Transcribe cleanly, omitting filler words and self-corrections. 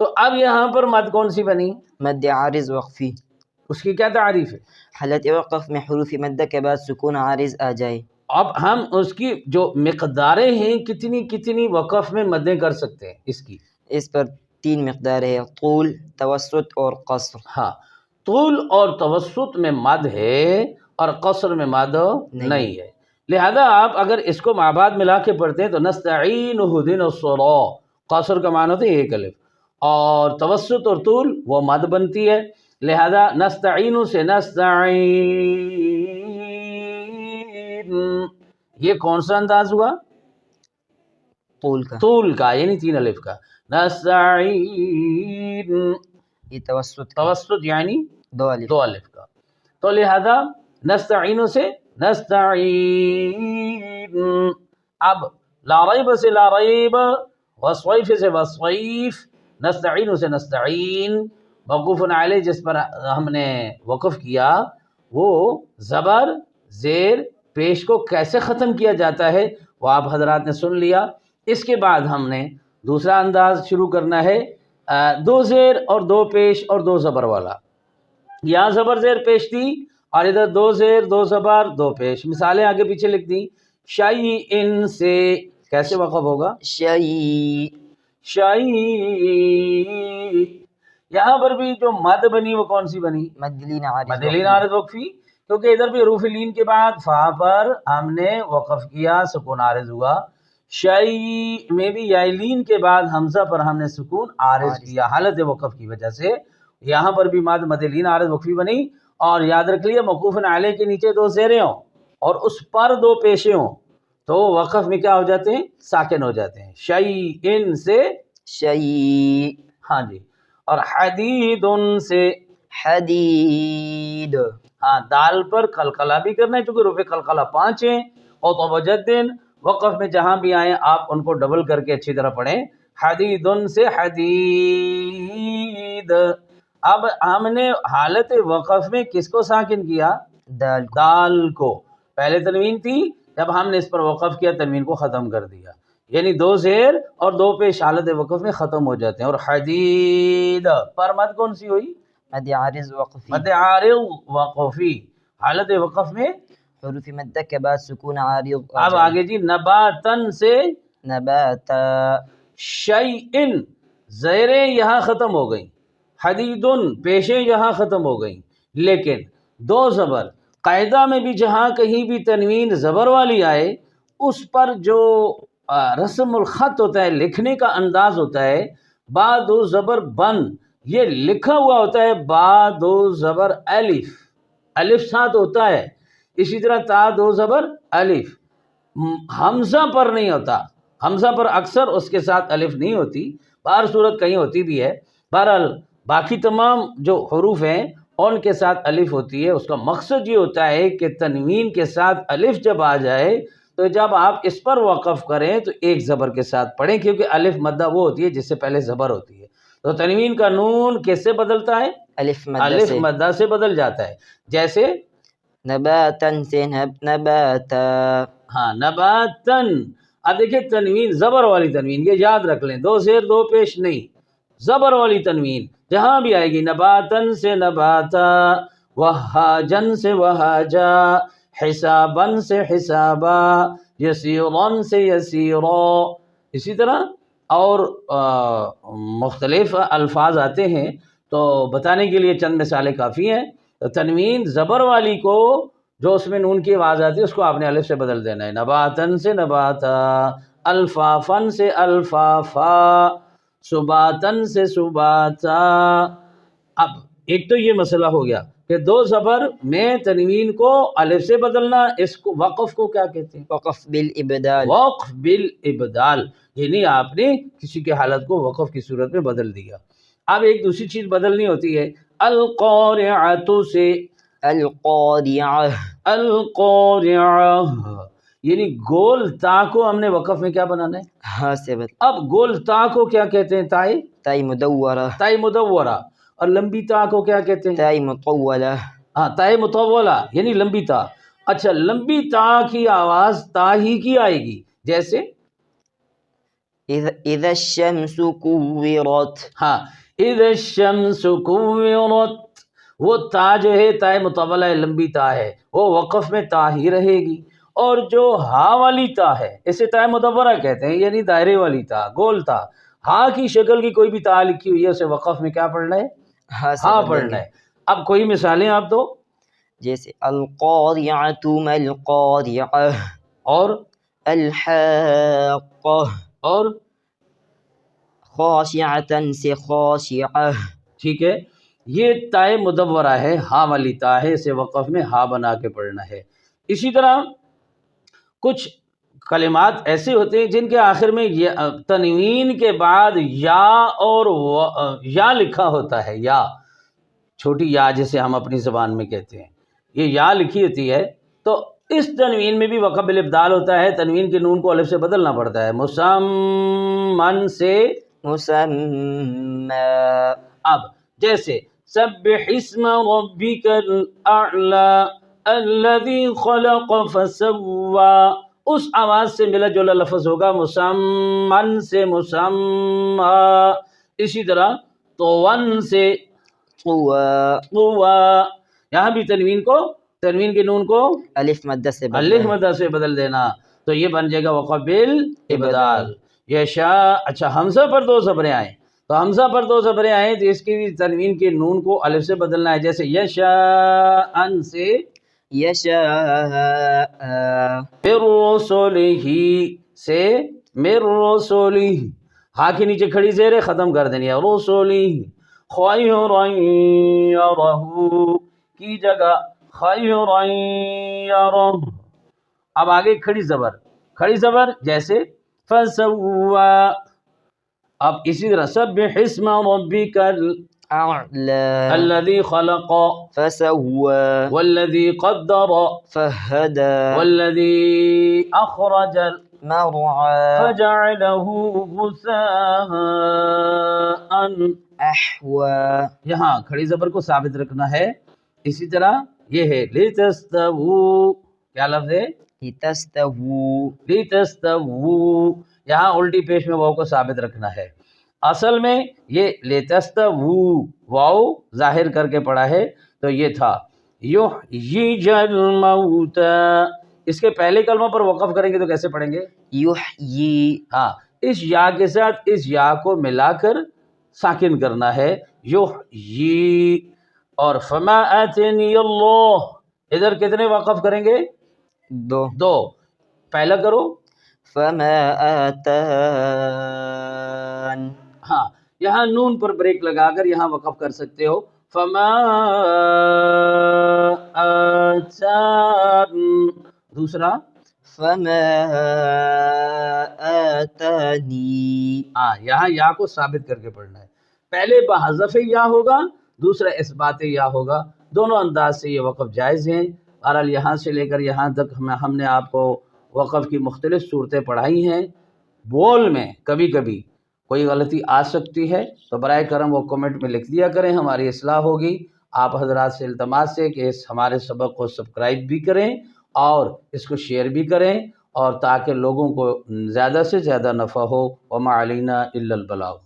تو اب یہاں پر مد کون سی بنی؟ مد عارض وقفی. اس کی کیا تعریف ہے؟ حالت وقف میں حروف مدہ کے بعد سکون عارض آ جائے. اب ہم اس کی جو مقداریں ہیں کتنی کتنی وقف میں مدیں کر سکتے ہیں اس کی؟ اس پر 3 مقدار ہے، طول، توسط اور قصر. ہاں، طول اور توسط میں مد ہے اور قصر میں مد نہیں ہے. لہذا آپ اگر اس کو مع بعد ملا کے پڑھتے ہیں تو نستعین اہدنا الصراط، قصر کا معنی ہوتا ہے ایک الف، اور توسط اور طول وہ مد بنتی ہے. لہذا نستعین سے نستعین، یہ کون سا انداز ہوا؟ طول کا. طول کا، یعنی 3 الف کا. نستعین، یہ توسط کا. توسط یعنی 2 الف. 2 الف کا. تو لہذا نستعین سے نستعین. اب لا ریب سے لا ریب، وصویف سے وصویف، نستعین سے نستعین. موقوف علیہ جس پر ہم نے وقف کیا وہ زبر زیر پیش کو کیسے ختم کیا جاتا ہے وہ آپ حضرات نے سن لیا. اس کے بعد ہم نے دوسرا انداز شروع کرنا ہے، 2 زیر اور 2 پیش اور 2 زبر والا. یہاں زبر زیر پیش تھی اور ادھر 2 زیر 2 زبر 2 پیش. مثالیں آگے پیچھے لکھ دی. شیئن سے کیسے وقف ہوگا؟ شیء. شیء. یہاں پر بھی جو مد بنی وہ کون سی بنی؟ مد لین عارض مد لین عارض وقفی، کیونکہ ادھر بھی حروف لین کے بعد فا پر ہم نے وقف کیا، سکون عارض ہوا. شیء میں بھی یا لین کے بعد حمزہ پر ہم نے سکون عارض کیا حالت وقف کی وجہ سے. یہاں پر بھی مد لین عارض وقفی بنی. اور یاد رکھ لیے موقوف علیہ کے نیچے 2 زیریں ہوں اور اس پر 2 پیشے ہوں تو وقف میں کیا ہو جاتے ہیں؟ ساکن ہو جاتے ہیں. شیئن سے شیء. ہاں جی. اور حدید سے حدید. ہاں، دال پر قلقلہ بھی کرنا ہے چونکہ روپے قلقلہ 5 ہیں. اور توجدن وقف میں جہاں بھی آئیں آپ ان کو ڈبل کر کے اچھی طرح پڑھیں. حدید سے حدید. اب ہم نے حالت وقف میں کس کو ساکن کیا؟ دال. دال کو. پہلے تنوین تھی، جب ہم نے اس پر وقف کیا تنوین کو ختم کر دیا، یعنی 2 زیر اور 2 پیش حالت وقف میں ختم ہو جاتے ہیں. اور حدید پر مد کون سی ہوئی؟ مد عارض وقفی. مد عارض وقفی. حالت وقف میں حروف مدہ کے بعد سکون عارض. اب آگے جی نباتن سے نباتا. شیئن، زیریں یہاں ختم ہو گئیں، حدیدن پیشیں یہاں ختم ہو گئیں، لیکن 2 زبر. قاعدہ میں بھی جہاں کہیں بھی تنوین زبر والی آئے اس پر جو رسم الخط ہوتا ہے، لکھنے کا انداز ہوتا ہے، با 2 زبر بن، یہ لکھا ہوا ہوتا ہے با 2 زبر الف، الف ساتھ ہوتا ہے. اسی طرح تا 2 زبر الف. حمزہ پر نہیں ہوتا، حمزہ پر اکثر اس کے ساتھ الف نہیں ہوتی، بہر صورت کہیں ہوتی بھی ہے. بہرحال باقی تمام جو حروف ہیں ان کے ساتھ الف ہوتی ہے. اس کا مقصد یہ ہوتا ہے کہ تنوین کے ساتھ الف جب آ جائے تو جب آپ اس پر وقف کریں تو ایک زبر کے ساتھ پڑھیں، کیونکہ الف مدہ وہ ہوتی ہے جس سے پہلے زبر ہوتی ہے. تو تنوین کا نون کس سے بدلتا ہے؟ الف مدہ الف سے. مدہ سے بدل جاتا ہے. جیسے نباتن سے نباتا. ہاں نباتن. اب دیکھیں تنوین زبر والی تنوین، یہ یاد رکھ لیں، 2 زیر 2 پیش نہیں، زبر والی تنوین جہاں بھی آئے گی. نباتن سے نباتا، وہاجن سے وہاجا، حسابن سے حسابا، یسیرن سے یسیرا. اسی طرح اور مختلف الفاظ آتے ہیں تو بتانے کے لیے چند مثالیں کافی ہیں. تنوین زبر والی کو جو اس میں نون کی آواز آتی ہے اس کو آپ نے الف سے بدل دینا ہے. نباتن سے نباتا، الفافن سے الفافا، سباتن سے سباتا. اب ایک تو یہ مسئلہ ہو گیا کہ 2 زبر میں تنوین کو الف سے بدلنا، اس کو وقف کو کیا کہتے ہیں؟ وقف بالابدال. وقف بالابدال، یعنی آپ نے کسی کی حالت کو وقف کی صورت میں بدل دیا. اب ایک دوسری چیز بدلنی ہوتی ہے. القارعۃ سے القاریعہ. القارعہ، یعنی گول تا کو ہم نے وقف میں کیا بنانا ہے؟ ہاں سے بدل. اب گول تا کو کیا کہتے ہیں؟ تائے تائی مدورہ. تائے مدورہ. اور لمبی تا کو کیا کہتے ہیں؟ تائی مطولہ. ہاں تائے مطولہ یعنی لمبی تا. اچھا لمبی تا کی آواز تا ہی کی آئے گی، جیسے إذا الشمس كورت. ہاں اذا الشمس کورت، وہ تا جو ہے تا مطولہ ہے، لمبی تا ہے، وہ وقف میں تا ہی رہے گی. اور جو ہا والی تا ہے اسے تا مدورہ کہتے ہیں، یعنی دائرے والی تا، گول تا. ہا کی شکل کی کوئی بھی تا لکھی ہوئی ہے اسے وقف میں کیا پڑھنا ہے؟ ہاں سے ہاں بدلیں پڑھنا گے. ہے. اب کوئی مثالیں آپ دو. جیسے القاریعۃ ما القاریعہ، اور الحاقہ، اور خاشعۃ سے خاشعہ. ٹھیک ہے، یہ تائے مدورہ ہے، ہا والی تا ہے، اسے وقف میں ہا بنا کے پڑھنا ہے. اسی طرح کچھ کلمات ایسے ہوتے ہیں جن کے آخر میں تنوین کے بعد یا اور یا لکھا ہوتا ہے، یا چھوٹی یا جسے ہم اپنی زبان میں کہتے ہیں، یہ یا لکھی ہوتی ہے. تو اس تنوین میں بھی وقف بالابدال ہوتا ہے، تنوین کے نون کو الف سے بدلنا پڑتا ہے. مسمن سے مسمى. اب جیسے سبح اسم ربک الاعلی الذی خلق فسوی، اس آواز سے ملا جلا لفظ ہوگا مسمن سے مسمى. اسی طرح طون سے طوى. طوى، یہاں بھی تنوین کے نون کو الف مدہ سے بدلیں. الف مدہ سے بدل دینا، تو یہ بن جائے گا وقف بالابدال. یشاء. اچھا حمزہ پر دو زبریں آئیں، تو حمزہ پر دو زبریں آئیں تو اس کی بھی تنوین کے نون کو الف سے بدلنا ہے. جیسے یشاء سے یشاء. من رسلہ سے من رسلہ، ہا کے نیچے کھڑی زیر ختم کر دینی ہے. رسلہ خیرا یرہ کی جگہ خیرا یرہ. اب آگے کھڑی زبر جیسے فسوی. اب اسی طرح سبح اسم ربک اعلی. الذی خلق فسوى. والذی قدر فهدى. والذی اخرج مرعى. فجعله غثاء. احوى. یہاں کھڑی زبر کو ثابت رکھنا ہے. اسی طرح یہ ہے لتستووا، کیا لفظ ہے؟ لتستووا. لتستووا، یہاں الٹی پیش میں واو کو ثابت رکھنا ہے. اصل میں یہ لتستووا واو ظاہر کر کے پڑھا ہے، تو یہ تھا یحیی الموتى. اس کے پہلے کلمہ پر وقف کریں گے تو کیسے پڑھیں گے؟ یحیی. ہاں اس یا کے ساتھ اس یا کو ملا کر ساکن کرنا ہے، یحیی. اور فما آتنی اللہ، ادھر کتنے وقف کریں گے؟ دو. پہلا کرو فما آتان. ہاں یہاں نون پر بریک لگا کر یہاں وقف کر سکتے ہو. فما آتان. دوسرا فما آتانی. ہاں یہاں یا کو ثابت کر کے پڑھنا ہے. پہلے بحذف یا ہوگا، دوسرا اثبات یا ہوگا. دونوں انداز سے یہ وقف جائز ہیں. بہرحال یہاں سے لے کر یہاں تک ہم نے آپ کو وقف کی مختلف صورتیں پڑھائی ہیں. بول میں کبھی کبھی کوئی غلطی آ سکتی ہے تو برائے کرم وہ کمنٹ میں لکھ دیا کریں، ہماری اصلاح ہوگی. آپ حضرات سے التماس ہے کہ اس ہمارے سبق کو سبسکرائب بھی کریں اور اس کو شیئر بھی کریں، اور تاکہ لوگوں کو زیادہ سے زیادہ نفع ہو. وما علینا الا البلاغ.